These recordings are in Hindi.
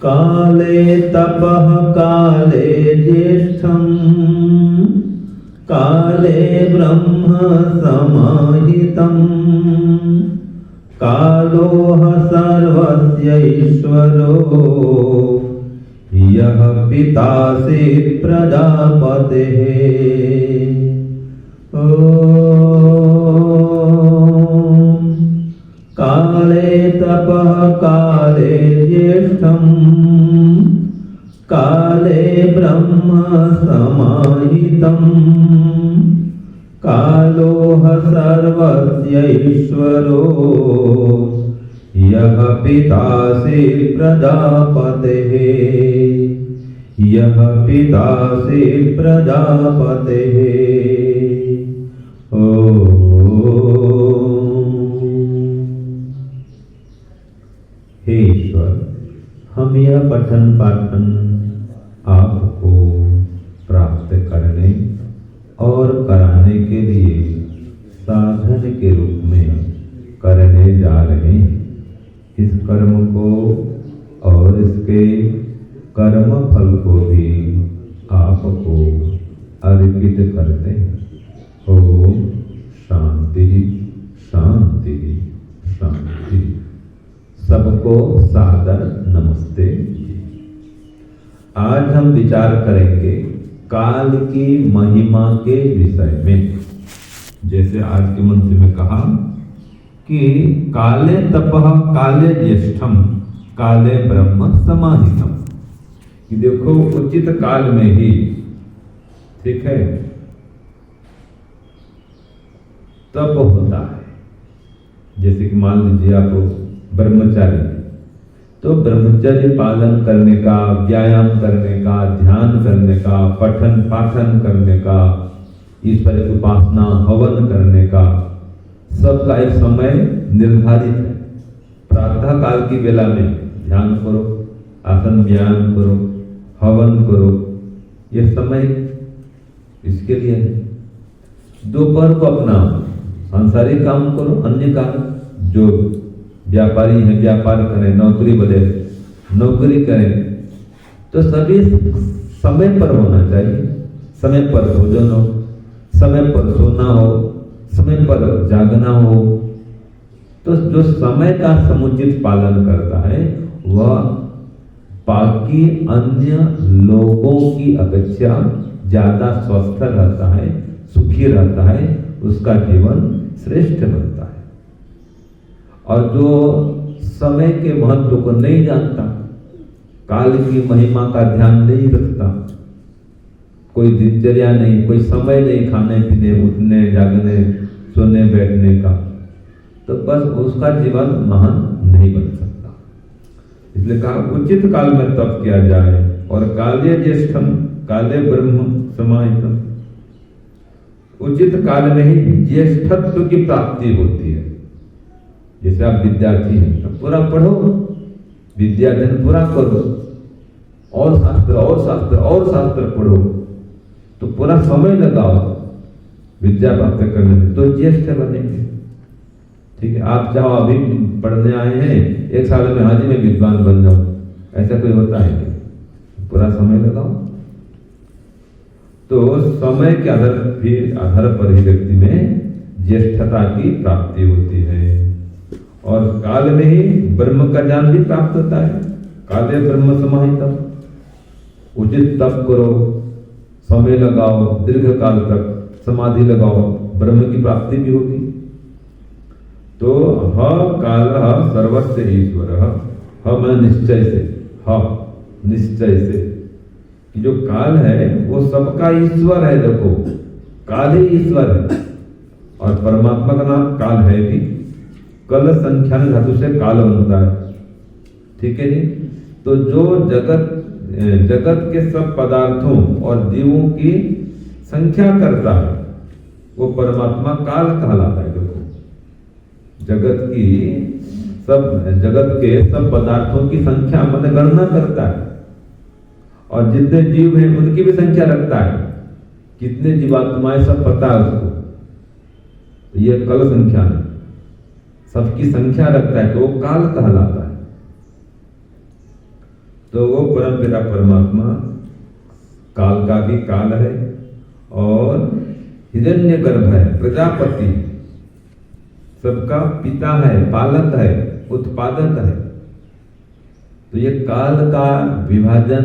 काले तपः काले ज्येष्ठं काले ब्रह्म समाहितं कालोह सर्वस्य ईश्वरो यः पितासि प्रजापतेः। काले तपः काले ज्येष्ठं काले ब्रह्म समाहितं कालोह सर्वस्य ईश्वरो यः पितासि प्रजापतेः। यः पितासि प्रजापतेः। हे ईश्वर, हम यह पठन पाठन आपको प्राप्त करने और कराने के लिए साधन के रूप में करने जा रहे हैं। इस कर्म को और इसके कर्म फल को भी आपको अर्पित करते हैं। ओम शांति शांति शांति। सबको सादर नमस्ते। आज हम विचार करेंगे काल की महिमा के विषय में। जैसे आज के मंत्र में कहा कि काले तपः काले ज्येष्ठम काले ब्रह्म समाहितम, कि देखो उचित काल में ही, ठीक है, तप होता है। जैसे कि मान लीजिए आप ब्रह्मचारी, तो ब्रह्मचर्य पालन करने का, व्यायाम करने का, ध्यान करने का, पठन पाठन करने का, ईश्वर की उपासना हवन करने का, सबका एक समय निर्धारित है। प्रातः काल की वेला में ध्यान करो, आसन व्यायाम करो, हवन करो, यह समय इसके लिए है। दोपहर को अपना सांसारिक काम करो, अन्य काम, जो व्यापारी हैं व्यापार करें, नौकरी बदले नौकरी करें, तो सभी समय पर होना चाहिए। समय पर भोजन हो, समय पर सोना हो, समय पर जागना हो। तो जो समय का समुचित पालन करता है वह बाकी अन्य लोगों की अपेक्षा ज्यादा स्वस्थ रहता है, सुखी रहता है, उसका जीवन श्रेष्ठ बनता है। और जो समय के महत्व को नहीं जानता, काल की महिमा का ध्यान नहीं रखता, कोई दिनचर्या नहीं, कोई समय नहीं खाने पीने, उठने जागने, सोने बैठने का, तो बस उसका जीवन महान नहीं बन सकता। इसलिए कहा उचित काल में तप किया जाए। और काले ज्येष्ठम काले ब्रह्म समाहितम, उचित काल में ही ज्येष्ठत्व की प्राप्ति होती है। जैसे आप विद्यार्थी हैं तो पूरा पढ़ो, विद्याध्ययन पूरा करो, और शास्त्र और शास्त्र और शास्त्र पढ़ो, तो पूरा समय लगाओ विद्या प्राप्त करने में, तो ज्येष्ठ बनेंगे। ठीक है, आप चाहो अभी पढ़ने आए हैं, एक साल में हाजी में विद्वान बन जाओ, ऐसा कोई होता है क्या? पूरा समय लगाओ। तो समय के आधार पर ही व्यक्ति में ज्येष्ठता की प्राप्ति होती है। और काल में ही ब्रह्म का ज्ञान भी प्राप्त होता है। काले ब्रह्म समाहितम, उचित तप करो, समय लगाओ, दीर्घ काल तक समाधि लगाओ, ब्रह्म की प्राप्ति भी होगी। तो ह काल सर्वस्य ईश्वर, मैं निश्चय से, निश्चय से, कि जो काल है वो सबका ईश्वर है। देखो काल ही ईश्वर है, और परमात्मा का नाम काल है भी। कल संख्यान धातु से काल बनता है, ठीक है जी। तो जो जगत के सब पदार्थों और जीवों की संख्या करता है, वो परमात्मा काल कहलाता है। देखो जगत के सब पदार्थों की संख्या मन गणना करता है, और जितने जीव हैं उनकी भी संख्या रखता है, कितने जीवात्माएं सब पता है उसको। तो ये कल संख्या है, सबकी संख्या रखता है, तो वो काल कहलाता है। तो वो परमपिता परमात्मा काल का भी काल है, और हिरण्यगर्भ है, प्रजापति, सबका पिता है, पालक है, उत्पादक है। तो ये काल का विभाजन,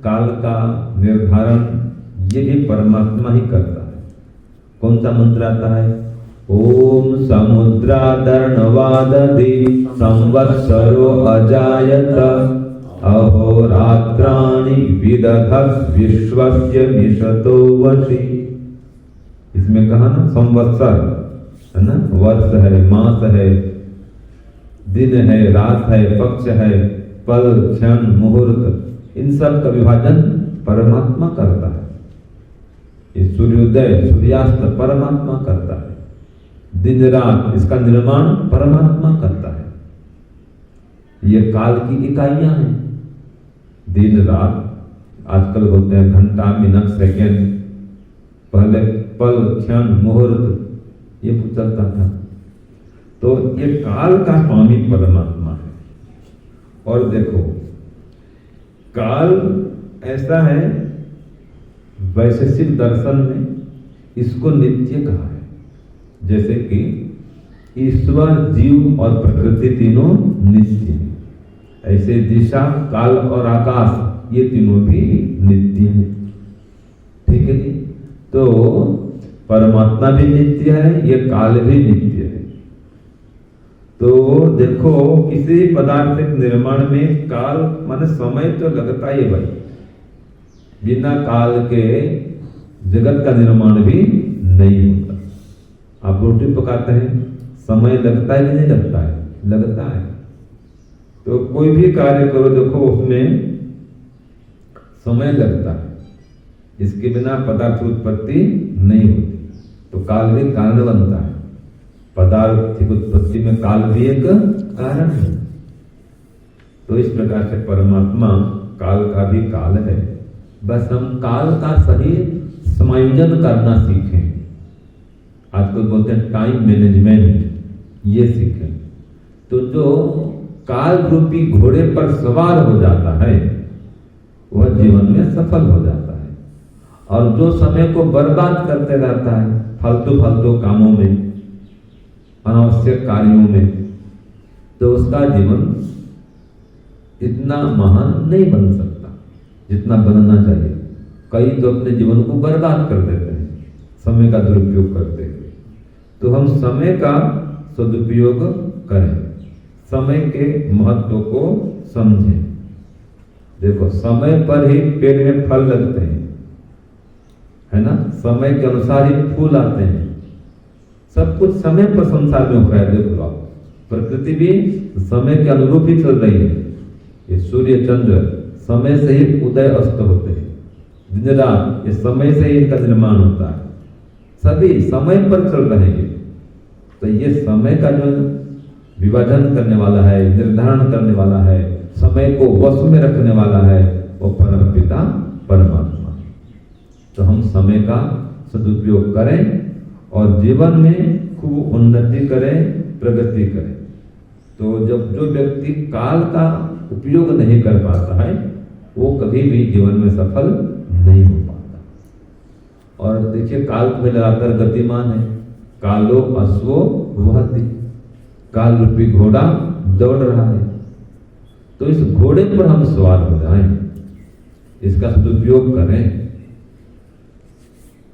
काल का निर्धारण ये भी परमात्मा ही करता है। कौन सा मंत्र आता है? ओम समुद्रादर्णवादधि संवत्सरो अजायत अहोरात्राणि विदधत् विश्वस्य निशतो वशी। इसमें कहा ना संवत्सर है ना, वर्ष है, मास है, दिन है, रात है, पक्ष है, पल, क्षण, मुहूर्त, इन सब का विभाजन परमात्मा करता है। ये सूर्योदय सूर्यास्त परमात्मा करता है, दिन रात इसका निर्माण परमात्मा करता है। ये काल की इकाइयां हैं। दिन रात आजकल होते हैं घंटा, मिनट, सेकंड, पहले पल, क्षण, मुहूर्त, ये चलता था। तो ये काल का स्वामी परमात्मा है। और देखो काल ऐसा है, वैशेषिक दर्शन में इसको नित्य कहा है। जैसे कि ईश्वर, जीव और प्रकृति तीनों नित्य हैं, ऐसे दिशा, काल और आकाश ये तीनों भी नित्य हैं। ठीक है जी। तो परमात्मा भी नित्य है, ये काल भी नित्य है। तो देखो किसी पदार्थ के निर्माण में काल माने समय तो लगता ही है भाई, बिना काल के जगत का निर्माण भी नहीं होता। आप रोटी पकाते हैं, समय लगता है कि नहीं लगता है? लगता है। तो कोई भी कार्य करो देखो उसमें समय लगता है, इसके बिना पदार्थ की उत्पत्ति नहीं होती। तो काल भी कारण बनता है, पदार्थ की उत्पत्ति में काल भी एक कारण है। तो इस प्रकार से परमात्मा काल का भी काल है। बस हम काल का सही समायोजन करना सीखें। आजकल बोलते हैं टाइम मैनेजमेंट, ये सीखें। तो जो काल रूपी घोड़े पर सवार हो जाता है वह जीवन में सफल हो जाता है, और जो समय को बर्बाद करते रहता है फालतू फालतू कामों में, अनावश्यक कार्यों में, तो उसका जीवन इतना महान नहीं बन सकता जितना बनना चाहिए। कई तो अपने जीवन को बर्बाद कर देते हैं समय का दुरुपयोग करते हुए। तो हम समय का सदुपयोग करें, समय के महत्व को समझें। देखो समय पर ही पेड़ में फल लगते हैं, है ना, समय के अनुसार ही फूल आते हैं। सब कुछ समय पर संसार में हो रहा है। देखो आप, प्रकृति भी समय के अनुरूप ही चल रही है। ये सूर्य चंद्र समय से ही उदय अस्त होते हैं, दिन रात ये समय से ही इनका निर्माण होता है, सभी समय पर चल रहे हैं। तो ये समय का जो विभाजन करने वाला है, निर्धारण करने वाला है, समय को वश में रखने वाला है, वो परमपिता परमात्मा। तो हम समय का सदुपयोग करें और जीवन में खूब उन्नति करें, प्रगति करें। तो जब जो व्यक्ति काल का उपयोग नहीं कर पाता है वो कभी भी जीवन में सफल नहीं हो पाता। और देखिए काल में लगातार गतिमान है, कालो अश्वो वहति, काल रूपी घोड़ा दौड़ रहा है। तो इस घोड़े पर हम सवार हो जाएं, इसका सदुपयोग करें।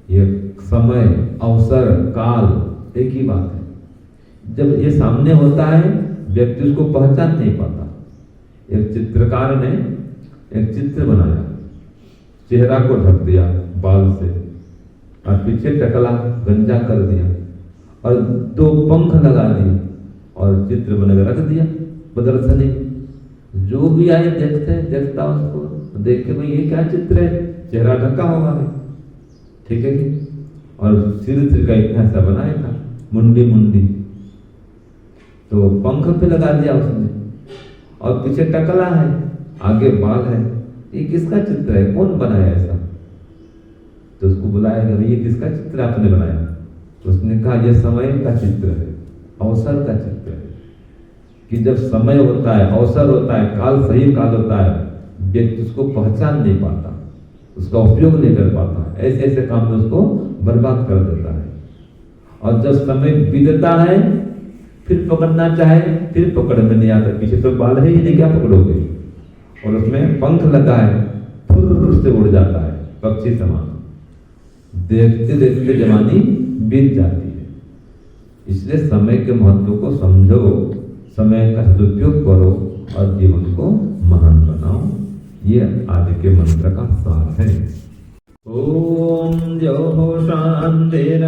ये समय, अवसर, काल एक ही बात है। जब ये सामने होता है व्यक्ति उसको पहचान नहीं पाता। एक चित्रकार ने एक चित्र बनाया, चेहरा को ढक दिया बाल से और पीछे टकला गंजा कर दिया और 2 पंख लगा दिए और चित्र बनाकर रख दिया प्रदर्शनी। जो भी आए देखता उसको, देख के भाई ये क्या चित्र है, चेहरा ढका हुआ है, ठीक है जी। और सिर का इतना सा बनाया था, मुंडी मुंडी, तो पंख पे लगा दिया उसने, और पीछे टकला है, आगे बाल है। ये किसका चित्र है, कौन बनाया ऐसा? तो उसको बुलाया गया, ये किसका चित्र आपने बनाया? तो उसने कहा यह समय का चित्र है, अवसर का चित्र है, कि जब समय होता है, अवसर होता है, काल सही काल होता है, व्यक्ति उसको पहचान नहीं पाता, उसका उपयोग नहीं कर पाता, ऐसे ऐसे काम में उसको बर्बाद कर देता है। और जब समय बीतता है, फिर पकड़ना चाहे, फिर पकड़ में नहीं आता, पीछे तो बाल है ही नहीं, क्या पकड़ोगे? और उसमें पंख लगा है, फुर्र से उड़ जाता है, पक्षी समान। देखते देखते जवानी बीत जाती है। इसलिए समय के महत्व को समझो, समय का सदुपयोग करो और जीवन को महान बनाओ। ये आज के मंत्र का सार है। ओम जो शांतिरंतरिक्षं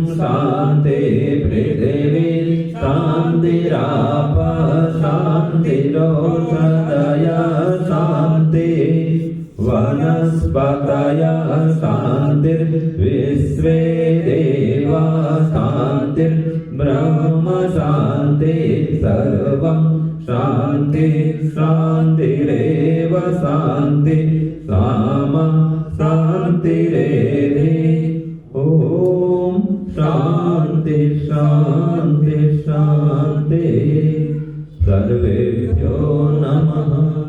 शांति पृथिवी शांतिराप शांतिरोषधय शांति वनस्पतय शांतिर्विश्वे देवा शांतिर्ब्रह्म शांति सर्वं शांति शांतिरेव शांति सामा शांतिरेधि। ओम शांति शांति शांति। सर्वेभ्यो नमः।